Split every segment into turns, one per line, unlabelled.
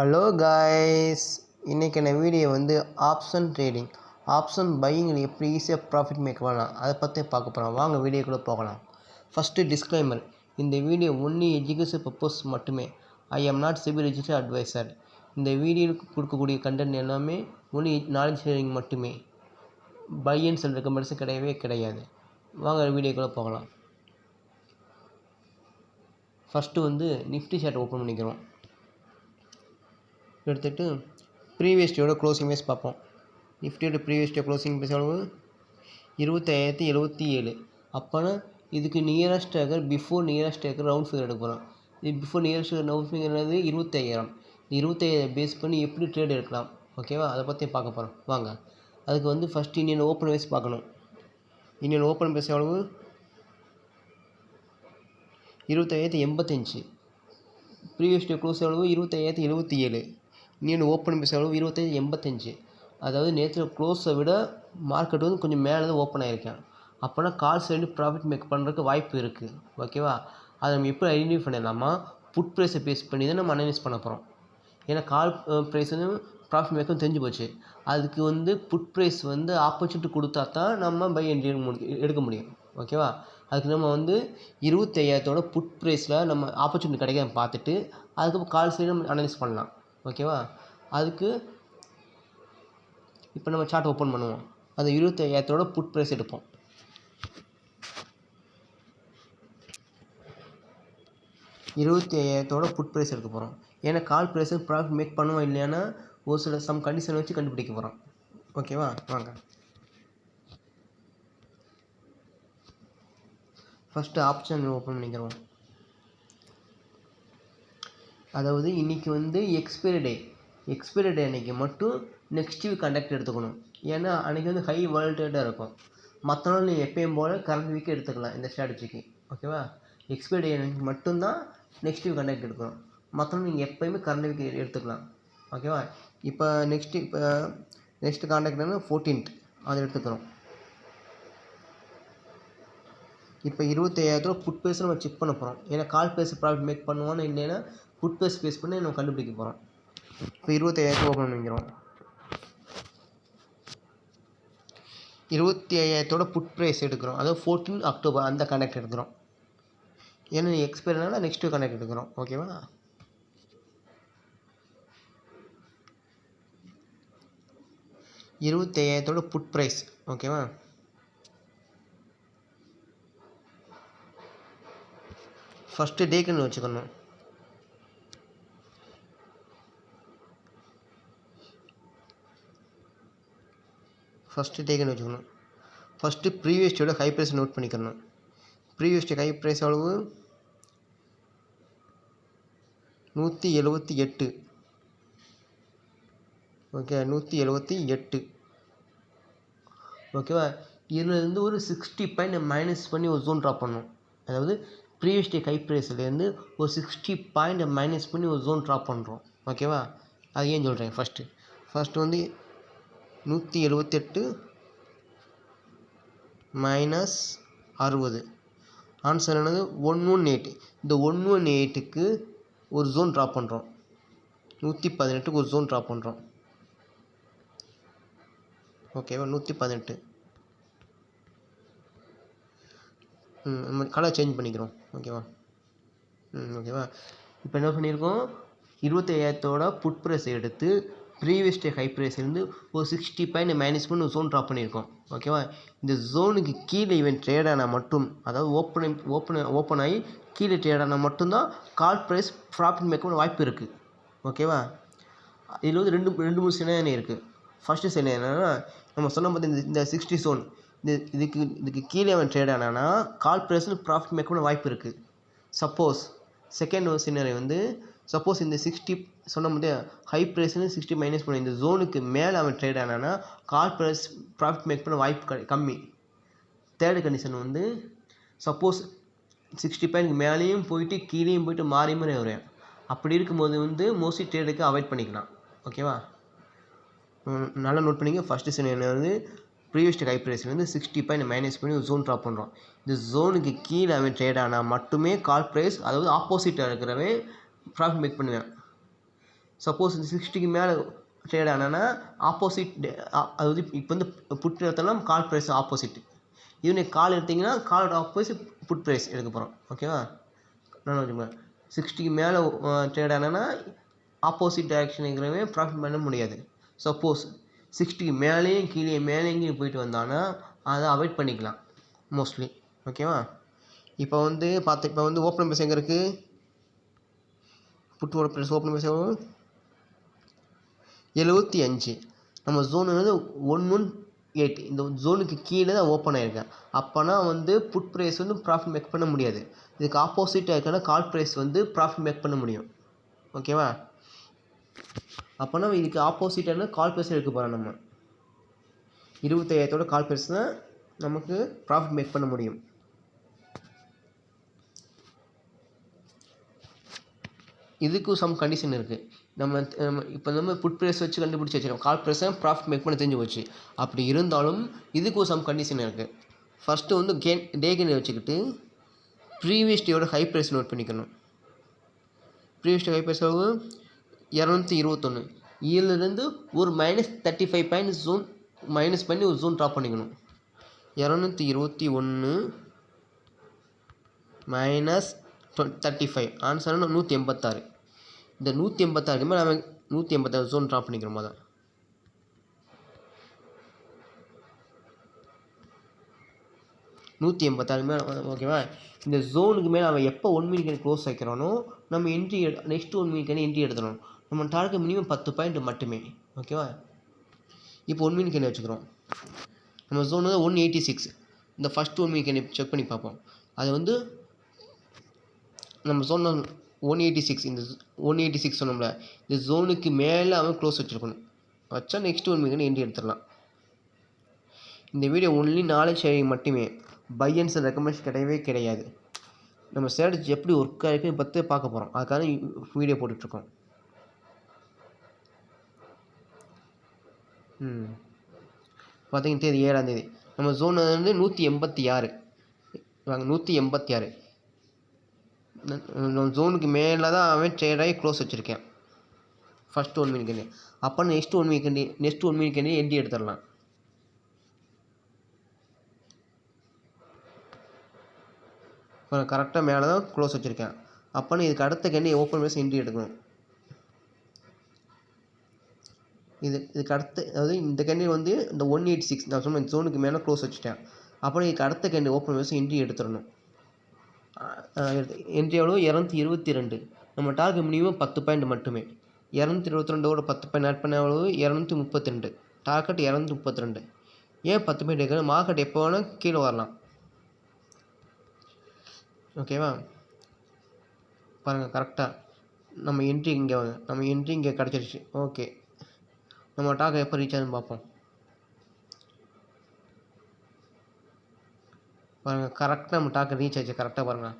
Hello guys, இன்றைக்கான video வந்து option trading, option பையிங்கில் எப்படி ஈஸியாக ப்ராஃபிட் மேக் பண்ணலாம் அதை பற்றி பார்க்க போகிறோம். வாங்க வீடியோக்குள்ளே போகலாம். ஃபஸ்ட்டு டிஸ்க்ளைமர், இந்த வீடியோ ஒன்லி எஜுகேஷன் பர்பஸ் மட்டுமே. I am not SEBI registered advisor. இந்த வீடியோவுக்கு கொடுக்கக்கூடிய கண்டென்ட் எல்லாமே ஒன்லி நாலேஜ் ஷேரிங் மட்டுமே. பை அண்ட் செல் ரெக்கமெண்டேஷன் கிடையவே கிடையாது. வாங்க வீடியோக்குள்ளே போகலாம். ஃபஸ்ட்டு வந்து நிஃப்டி சார்ட் ஓப்பன் பண்ணிக்கிறோம். எடுத்துகிட்டு ப்ரீவியஸ் டேயோட க்ளோசிங் பேஸ் பார்ப்போம். நிஃப்டியோட ப்ரீவியஸ் டே க்ளோசிங் பேஸ் அளவு 25,077. அப்போனா இதுக்கு நியரஸ்ட் டேக்கர் பிஃபோர் நியரஸ்ட் டேக்கர் ரவுண்ட் ஃபிகர் எடுக்க போகிறோம். இது பிஃபோர் நியரஸ்ட் ரவுண்ட் ஃபிகர் என்னது 25,000. 25,000 பேஸ் பண்ணி எப்படி ட்ரேட் எடுக்கலாம், ஓகேவா? அதை பற்றி பார்க்க போகிறோம். வாங்க. அதுக்கு வந்து ஃபஸ்ட்டு இந்தியன் ஓப்பன் பேஸ் பார்க்கணும். இந்தியன் ஓப்பன் பேஸ் அளவு 25,085. ப்ரீவியஸ் டே க்ளோஸ் அளவு 25,077. இன்னும் ஓப்பன் பேஸ் அளவு 25,085. அதாவது நேற்று க்ளோஸை விட மார்க்கெட் வந்து கொஞ்சம் மேலே தான் ஓப்பன் ஆகிருக்கேன். அப்போனா கால் சைடு ப்ராஃபிட் மேக் பண்ணுறதுக்கு வாய்ப்பு இருக்குது, ஓகேவா? அதை நம்ம எப்படி ஐடென்டிஃபை பண்ணிடலாமா? புட் ப்ரைஸை பேஸ் பண்ணி தான் நம்ம அனலைஸ் பண்ண போகிறோம். ஏன்னா கால் ப்ரைஸ் வந்து ப்ராஃபிட் மேக்கும் தெரிஞ்சு போச்சு. அதுக்கு வந்து புட் ப்ரைஸ் வந்து ஆப்பர்ச்சுனிட்டி கொடுத்தா தான் நம்ம பை என்ட்ரி எடுக்க முடியும், ஓகேவா? அதுக்கு நம்ம வந்து 25,000 புட் ப்ரைஸில் நம்ம ஆப்பர்ச்சுனிட்டி கிடைக்காம பார்த்துட்டு அதுக்கப்புறம் கால் சைடு நம்ம அனலைஸ் பண்ணலாம், ஓகேவா? அதுக்கு இப்போ நம்ம சார்ட் ஓப்பன் பண்ணுவோம். அது 25,000 புட் ப்ரைஸ் எடுப்போம். புட் ப்ரைஸ் எடுக்க போகிறோம். ஏன்னா கால் ப்ரைஸை ப்ராஃபிட் மேக் பண்ணுவோம் இல்லையானா ஒரு சில சம் கண்டிஷன் வச்சு கண்டுபிடிக்க போகிறோம், ஓகேவா? வாங்க. ஃபஸ்ட்டு ஆப்ஷன் ஓப்பன் பண்ணிக்கிறோம். அதாவது இன்றைக்கி வந்து எக்ஸ்பைரி டே அன்றைக்கி மட்டும் நெக்ஸ்ட் வீக் கண்டக்ட் எடுத்துக்கணும். ஏன்னா அன்றைக்கி வந்து ஹை வாலட்டிலிட்டியாக இருக்கும். மற்ற நாள் நீங்கள் எப்பயும் போல் கரண்ட் வீக்கே எடுத்துக்கலாம் இந்த ஸ்ட்ராட்டஜிக்கு, ஓகேவா? எக்ஸ்பைரி டே அன்றைக்கி மட்டும்தான் நெக்ஸ்ட் வீக் கண்டக்ட் எடுக்கணும். மற்ற நாள் நீங்கள் எப்போயுமே கரண்ட் வீக் எடுத்துக்கலாம், ஓகேவா? இப்போ நெக்ஸ்ட் கான்டாக்ட் வந்து 14th அதை எடுத்துக்கிறோம். இப்போ 25,000 புட் பேஸ் நம்ம செக் பண்ண போகிறோம். ஏன்னா கால் பேஸ் ப்ராஃபிட் மேக் பண்ணுவோன்னு இல்லைன்னா புட் பேஸ் பண்ணி நம்ம கண்டுபிடிக்க போகிறோம். இப்போ 25,000 ஓப்பன் பண்ணிக்கிறோம். 25,000 புட் ப்ரைஸ் எடுக்கிறோம். அதாவது 14 அக்டோபர் அந்த கண்டக்ட் எடுக்கிறோம். ஏன்னா எக்ஸ்பைரினால நெக்ஸ்ட்டு கண்டக்ட் எடுக்கிறோம், ஓகேவா? $25,000 புட் ப்ரைஸ், ஓகேவா? ஃபஸ்ட்டு டேக்குன்னு வச்சுக்கணும். ஃபஸ்ட்டு ப்ரீவியஸ் டேயோட ஹை ப்ரைஸ் நோட் பண்ணிக்கணும். ப்ரீவியஸ் டே ஹை ப்ரைஸ் அளவு 178, ஓகே? 178, ஓகேவா? இதுலேருந்து ஒரு 60 பாயிண்ட் மைனஸ் பண்ணி ஒரு ஜோன் ட்ராப் பண்ணணும். அதாவது ப்ரீவியஸ் டே ஹை ப்ரைஸ்லேருந்து ஒரு 60 பாயிண்ட் மைனஸ் பண்ணி ஒரு ஜோன் ட்ராப் பண்ணுறோம், ஓகேவா? அது ஏன் சொல்கிறேன். ஃபஸ்ட்டு வந்து 178 மைனஸ் 60 ஆன்சர் என்னது 118. இந்த 118க்கு ஒரு ஜோன் ட்ராப் பண்ணுறோம். 118க்கு ஒரு ஜோன் ட்ராப் பண்ணுறோம், ஓகேவா? 118 நம்ம கலர் சேஞ்ச் பண்ணிக்கிறோம், ஓகேவா? ஓகேவா? இப்போ என்ன பண்ணியிருக்கோம், 25,000 புட் ப்ரைஸ் எடுத்து ப்ரீவியஸ் டே ஹை ப்ரைஸ்லேருந்து ஒரு 60 பாயிண்ட் மைனஸ் பண்ணி ஒரு ஜோன் ட்ராப் பண்ணியிருக்கோம், ஓகேவா? இந்த ஜோனுக்கு கீழே இவன் ட்ரேட் ஆனால் மட்டும், அதாவது ஓப்பன் ஆகி கீழே ட்ரேட் ஆனால் மட்டும்தான் கால் ப்ரைஸ் ப்ராஃபிட் மேக் பண்ண வாய்ப்பு இருக்குது, ஓகேவா? இதில் வந்து ரெண்டு மூணு சினாரியோ இருக்குது. ஃபஸ்ட்டு சினாரியோ என்னென்னா, நம்ம சொன்ன பார்த்து இந்த 60 ஜோன் இதுக்கு கீழே அவன் ட்ரேட் ஆனானா கால் ப்ரைஸில் ப்ராஃபிட் மேக் பண்ண வாய்ப்பு இருக்குது. சப்போஸ் செகண்ட் சினாரியோ வந்து சப்போஸ் இந்த 60 சொன்ன போதே ஹை ப்ரைஸ்னு 60 மைனஸ் பண்ண இந்த ஜோனுக்கு மேலே அவன் ட்ரேட் ஆனானா கால் ப்ரைஸ் ப்ராஃபிட் மேக் பண்ண வாய்ப்பு கம்மி. தேர்டு கண்டிஷன் வந்து சப்போஸ் 60 பாயிண்ட் மேலேயும் போயிட்டு கீழேயும் போயிட்டு மாறி வரும். அப்படி இருக்கும்போது வந்து மோஸ்ட்லி ட்ரேடுக்கு அவாய்ட் பண்ணிக்கலாம், ஓகேவா? நல்லா நோட் பண்ணிக்க. ஃபஸ்ட்டு சினாரியோ வந்து ப்ரீவியஸ் டே ஹை ப்ரைஸ்லேருந்து 60 பாயிண்ட் மைனஸ் பண்ணி ஒரு ஜோன் ட்ராப் பண்ணுறோம். இந்த ஜோனுக்கு கீழே அவன் ட்ரேட் ஆனால் மட்டுமே கால் ப்ரைஸ், அதாவது ஆப்போசிட்டாக இருக்கிறவன் ப்ராஃபிட் மேக் பண்ணுவேன். சப்போஸ் இந்த 60க்கு மேலே ட்ரேட் ஆனா ஆப்போசிட், அதாவது இப்போ வந்து புட் எடுத்தோம்னா கால் ப்ரைஸ் ஆப்போசிட். இது நீங்கள் கால் எடுத்திங்கன்னா காலோட ஆப்போசிட் புட் ப்ரைஸ் எடுக்க போகிறோம். ஓகேவா? நான் வச்சுக்கோங்க 60க்கு மேலே ட்ரேட் ஆனா ஆப்போசிட் டைரக்ஷன் இருக்கிறவே ப்ராஃபிட் பண்ண முடியாது. சப்போஸ் 60க்கு மேலேயும் கீழே மேலேயும் போயிட்டு வந்தானா அதை அவாய்ட் பண்ணிக்கலாம் மோஸ்ட்லி. ஓகேவா? இப்போ வந்து இப்போ வந்து ஓப்பன் ப்ரைஸ் எங்கே இருக்குது? புட்டோட ப்ரைஸ் ஓப்பன் ப்ரைஸ் 75. நம்ம ஜோன் வந்து 118. இந்த ஜோனுக்கு கீழே தான் ஓப்பன் ஆகிருக்கேன். அப்போனா வந்து புட் ப்ரைஸ் வந்து ப்ராஃபிட் மேக் பண்ண முடியாது. இதுக்கு ஆப்போசிட்டாக இருக்கனா கால் ப்ரைஸ் வந்து ப்ராஃபிட் மேக் பண்ண முடியும். ஓகேவா? அப்போனா இதுக்கு ஆப்போசிட்டான கால் ப்ரைஸ் எடுக்க போகிறோம். நம்ம 25,000 கால் ப்ரைஸ் தான் நமக்கு ப்ராஃபிட் மேக் பண்ண முடியும். இதுக்கும் சம் கண்டிஷன் இருக்குது. நம்ம இப்போ நம்ம புட் ப்ரைஸ் வச்சு கண்டுபிடிச்சி வச்சுருக்கோம். கால் ப்ரைஸை ப்ராஃபிட் மேக் பண்ண தெரிஞ்சு போச்சு. அப்படி இருந்தாலும் இதுக்கும் சம் கண்டிஷன் இருக்குது. ஃபஸ்ட்டு வந்து டே கெயின் வச்சுக்கிட்டு ப்ரீவியஸ் டேயோட ஹை ப்ரைஸ் நோட் பண்ணிக்கணும். Previous day high price 221. இதிலிருந்து ஒரு -35 பாயிண்ட் ஜோன் மைனஸ் பண்ணி ஒரு ஜோன் ட்ராப் பண்ணிக்கணும். 221 மைனஸ் 35 ஆன்சர் 186. இந்த 186 மேலே நம்ம 186 ஜோன் ட்ராப் பண்ணிக்கிறோம். அதான் 186 மேலே. ஓகேவா? இந்த ஜோனுக்கு மேலே அவன் எப்போ 1 மினிட் க்ளோஸ் வைக்கிறானோ நம்ம என்ட்ரி நெக்ஸ்ட் 1 மினிட் என்ட்ரி எடுத்துடணும். நம்ம டார்கெட் மினிமம் 10 பாயிண்ட் மட்டுமே. ஓகேவா? இப்போ 1 மினிட் வச்சுக்கிறோம். நம்ம ஜோன் வந்து 186. இந்த ஃபஸ்ட் 1 மினிட் செக் பண்ணி பார்ப்போம். அது வந்து நம்ம ஜோன் 186. இந்த 186 சொன்னோம்ல, இந்த ஜோனுக்கு மேலே அவன் க்ளோஸ் வச்சுருக்கணும். வச்சா நெக்ஸ்ட் 1 மினிட் என்ட்ரி எடுத்துடலாம். இந்த வீடியோ ஒன்லி நாலேஜ் ஷேரிங் மட்டுமே. பை அண்ட் செல் ரெக்கமெண்டேஷன் கிடையவே கிடையாது. நம்ம ஸ்ட்ராட்டஜி எப்படி ஒர்க் ஆகிருக்குன்னு பார்க்க போகிறோம். அதுக்காக வீடியோ போட்டுட்ருக்கோம். பார்த்தீங்கன்னா 7ஆம் நம்ம ஜோன் வந்து 186. 186 ஜோனுக்கு மேலே தான் அவன் ட்ரேடாகி க்ளோஸ் வச்சுருக்கேன். First 1 minute. அப்போ நெக்ஸ்ட் 1 மினிட் என்ட்ரி எடுத்துடலாம். கரெக்டாக மேலே தான் க்ளோஸ் வச்சுருக்கேன். அப்போன்னு இதுக்கு அடுத்த கேண்டி ஓப்பன் ப்ரைஸ் என்ட்ரி எடுக்கணும். இதுக்கு அடுத்து, அதாவது இந்த கேண்டி வந்து இந்த 186 நான் சொன்ன ஜோனுக்கு மேலே க்ளோஸ் வச்சுட்டேன். அப்புறம் இதுக்கு அடுத்த கேண்டி ஓப்பன் ப்ரைஸ் என்ட்ரி எடுத்துடணும். என்ட்ரி எவ்வளோ? 222. நம்ம டார்கெட் மினிமம் 10 பாயிண்ட் மட்டுமே. 222ஓட 10 பாயிண்ட் ஆட் பண்ண எவ்வளோ? 232. டார்கெட் 232. ஏன் 10 பாயிண்ட் எடுக்கணும்? மார்க்கெட் எப்போ வேணால் கீழே வரலாம். ஓகேவா? பாருங்கள் கரெக்டாக நம்ம என்ட்ரி இங்கே கிடச்சிருச்சு. ஓகே, நம்ம டார்கெட் எப்போ ரீச் ஆகுதுன்னு பார்ப்போம். பாருங்கள் கரெக்டாக நம்ம டார்கெட் ரீச் ஆயிடுச்சு. கரெக்டாக பாருங்கள்,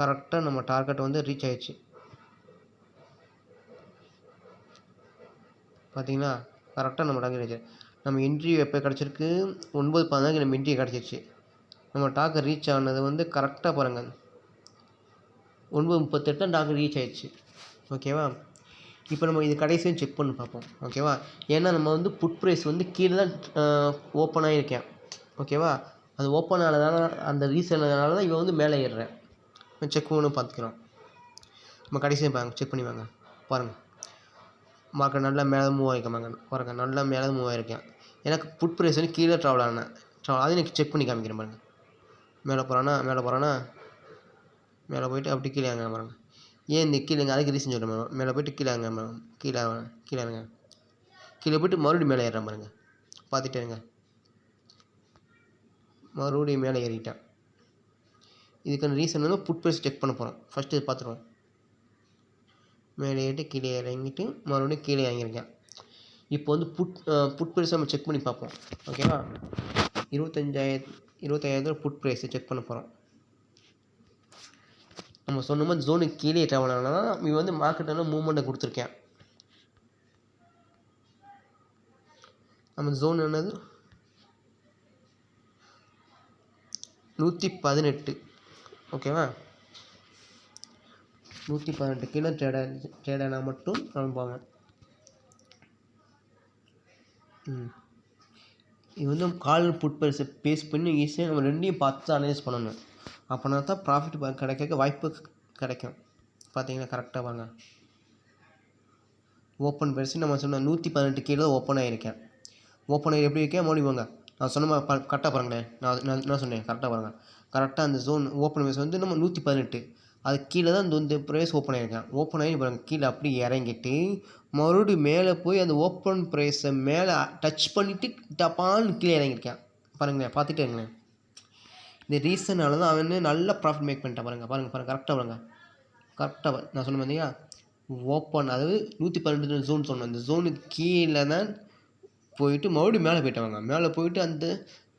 கரெக்டாக நம்ம டார்கெட் வந்து ரீச் ஆயிடுச்சு. பார்த்தீங்கன்னா கரெக்டாக நம்ம டார்கெட் ரீச். நம்ம என்ட்ரி எப்போ கிடச்சிருக்கு? 9:14 நம்ம என்ட்ரி கிடச்சிருச்சு. நம்ம டார்கெட் ரீச் ஆனது வந்து கரெக்டாக பாருங்கள் 9:38 டார்கெட் ரீச் ஆயிடுச்சு. ஓகேவா? இப்போ நம்ம இது கடைசியும் செக் பண்ணி பார்ப்போம். ஓகேவா? ஏன்னா நம்ம வந்து புட் ப்ரைஸ் வந்து கீழே தான் ஓப்பன் ஆகியிருக்கேன். ஓகேவா? அது ஓப்பன் ஆனதால அந்த ரீசனால தான் இவன் வந்து மேலே ஏறுறேன். செக் பண்ணி பார்த்துக்கிறோம். நம்ம கடைசியாக செக் பண்ணி வாங்க. பாருங்கள் மார்க்கெட் நல்லா மேலே மூவ் ஆகிருக்காங்க. பாருங்கள் நல்லா மேலே மூவ் ஆகிருக்கேன். எனக்கு புட் ப்ரைஸ் வந்து கீழே ட்ராவல் ஆனேன். அது எனக்கு செக் பண்ணி காமிக்கிறேன். பாருங்கள் மேலே போகிறானா மேலே போய்ட்டு அப்படி கீழே வாங்க. பாருங்கள் ஏன் இந்த கீழேங்க, அதுக்கு ரீசன் சொல்கிறேன். மேலே போய்ட்டு கீழே வாங்க. கீழே போய்ட்டு மறுபடியும் மேலே ஏறுறேன். பாருங்கள் பார்த்துட்டே இருங்க. மறுபடியும் மேலே ஏறிட்டேன். இதுக்கான ரீசன் வந்து புட் ப்ரைஸ் செக் பண்ண போகிறோம். ஃபஸ்ட்டு இது பார்த்துருவோம். மேலே ஏறிட்டு கீழே இறங்கிட்டு மறுபடியும் கீழே இறங்கியிருக்கேன். இப்போ வந்து புட் ப்ரைஸ் நம்ம செக் பண்ணி பார்ப்போம். ஓகேவா? 25,000 புட் ப்ரைஸை செக் பண்ண போகிறோம். நம்ம சொன்ன மாதிரி ஜோனுக்கு கீழே ட்ராவல் ஆனால் தான் இவன் வந்து மார்க்கெட்டில் மூவ்மெண்ட்டை கொடுத்துருக்கேன். நம்ம ஜோன் என்னது? 118. ஓகேவா? 118 கீழே ட்ரேட் ஆனால் மட்டும் காமிப்பாங்க. இது வந்து கால் புட் ப்ரைஸை பேஸ் பண்ணி ஈஸியாக நம்ம ரெண்டையும் பார்த்து தான் அனலைஸ் பண்ணணும். அப்படின்னா தான் ப்ராஃபிட் கிடைக்க வாய்ப்பு கிடைக்கும். பார்த்தீங்கன்னா கரெக்டாக வாங்க. ஓப்பன் ப்ரைஸ் நம்ம சொன்ன 118 கீழே ஓப்பன் ஆகிருக்கேன். ஓப்பன் ஆகி எப்படி இருக்கேன் மறுபடியும் வாங்க. நான் சொன்ன மாதிரி கரெக்டாக பாருங்களேன். நான் என்ன சொன்னேன் கரெக்டாக பாருங்கள். கரெக்டாக அந்த ஜோன் ஓப்பன் ப்ரைஸ் வந்து நம்ம 118 அது கீழே தான் இந்த ப்ரைஸ் ஓப்பன் ஆகிருக்கேன். ஓப்பன் ஆகி பாருங்கள் கீழே அப்படி இறங்கிட்டு மறுபடியும் மேலே போய் அந்த ஓப்பன் ப்ரைஸை மேலே டச் பண்ணிவிட்டு டப்பான்னு கீழே இறங்கியிருக்கேன். பாருங்களேன், பார்த்துட்டே இருங்களேன். இந்த ரீசனால தான் அவன் நல்ல ப்ராஃபிட் மேக் பண்ணிட்டான். பாருங்கள் கரெக்டாக பாருங்கள். கரெக்டாக நான் சொன்ன பார்த்தீங்களா, ஓப்பன் அதாவது 118 ஜோன் சொன்னேன். அந்த ஜோனுக்கு கீழே தான் போயிட்டு மறுபடியும் மேலே போயிட்டாங்க. மேலே போயிட்டு அந்த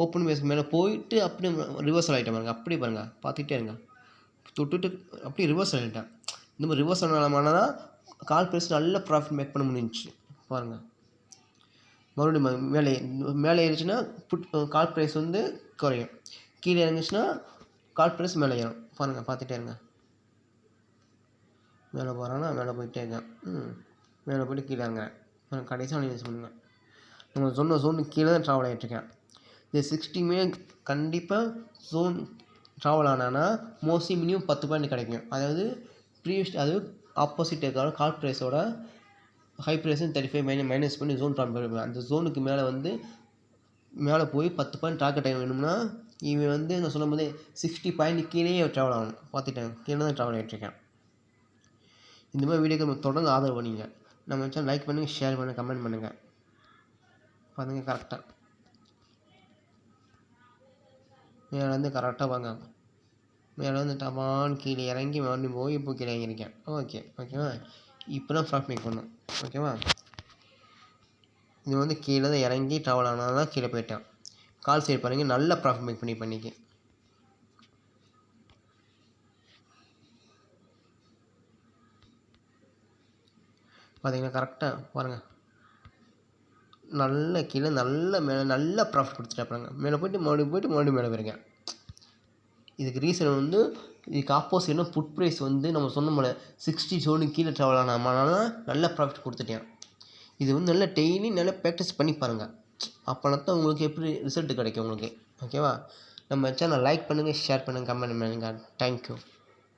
ஓப்பன் ப்ரைஸ்க்கு மேலே போயிட்டு அப்படியே ரிவர்சல் ஆகிட்டேன் பாருங்கள். அப்படி பாருங்கள், பார்த்துக்கிட்டே இருங்க. தொட்டுட்டு அப்படியே ரிவர்ஸ் ஆகிட்டேன். இந்த மாதிரி ரிவர்ஸ் ஆனால தான் கால் ப்ரைஸ் நல்ல ப்ராஃபிட் மேக் பண்ண முடிஞ்சிச்சு. பாருங்கள் மறுபடியும் மேலே ஏறிச்சுன்னா கால் ப்ரைஸ் வந்து குறையும். கீழே இறங்குச்சுன்னா கால் ப்ரைஸ் மேலே ஏறும். பாருங்கள், பார்த்துட்டே இருங்க. மேலே போகிறான்னா மேலே போயிட்டே இருக்கேன். மேலே போய்ட்டு கீழே இறங்குறேன். கடைசியாக யூஸ் பண்ணுங்கள். நம்ம சொன்ன ஜோனுக்கு கீழே தான் ட்ராவல் ஆகிட்ருக்கேன். இந்த 60 கண்டிப்பாக ஜோன் ட்ராவல் ஆனான்னா மோஸ்ட்லி மினிமம் 10 பாயிண்ட் கிடைக்கும். அதாவது அதாவது ஆப்போசிட் இருக்கான கால் ப்ரைஸோட ஹை ப்ரைஸ் 35 மைனஸ் பண்ணி ஜோன் ட்ராவல் பண்ணிருப்பாங்க. அந்த ஜோனுக்கு மேலே வந்து மேலே போய் 10 பாயிண்ட் டார்கெட் டைம் வேணும்னா இவன் வந்து நான் சொல்லும் போதே 60 பாயிண்ட் கீழேயே ட்ராவல் ஆகணும். பார்த்துட்டேன், கீழே தான் ட்ராவல் ஆகிட்ருக்கேன். இந்த மாதிரி வீடியோக்கு நம்ம தொடர்ந்து ஆதரவு பண்ணிங்க. நம்ம சேனல் லைக் பண்ணுங்கள், ஷேர் பண்ணுங்கள், கமெண்ட் பண்ணுங்கள். பாருங்கள் கரெக்டாக மேலே வந்து கரெக்டாக வாங்க. மேலே வந்து டபான் கீழே இறங்கி மறுபடியும் போய் இப்போ கீழே இறங்கியிருக்கேன். ஓகேவா. இப்போ தான் ப்ராஃபிட் மேக் பண்ணோம். ஓகேவா. இது வந்து கீழே தான் இறங்கி ட்ராவல் ஆனால் தான் கீழே போயிட்டேன். கால் சைடு பாருங்கள், நல்ல ப்ராஃபிட் மேக் பண்ணிக்கு. பார்த்தீங்கன்னா கரெக்டாக பாருங்கள், நல்ல கீழே நல்ல மேலே நல்ல ப்ராஃபிட் கொடுத்துட்டா பாருங்கள். மேலே போய்ட்டு மறுபடியும் மேலே போயிருக்கேன். இதுக்கு ரீசன் வந்து இதுக்கு ஆப்போசிட்னா புட் ப்ரைஸ் வந்து நம்ம சொன்ன போல 60 ஜோனுக்கு கீழே ட்ராவல் ஆனால் நல்ல ப்ராஃபிட் கொடுத்துட்டேன். இது வந்து நல்லா டெய்லி நல்லா ப்ராக்டிஸ் பண்ணி பாருங்கள். அப்போனா தான் உங்களுக்கு எப்படி ரிசல்ட் கிடைக்கும் உங்களுக்கு. ஓகேவா. நம்ம சேனல் லைக் பண்ணுங்கள், ஷேர் பண்ணுங்கள், கமெண்ட் பண்ணுங்கள். தேங்க்யூ.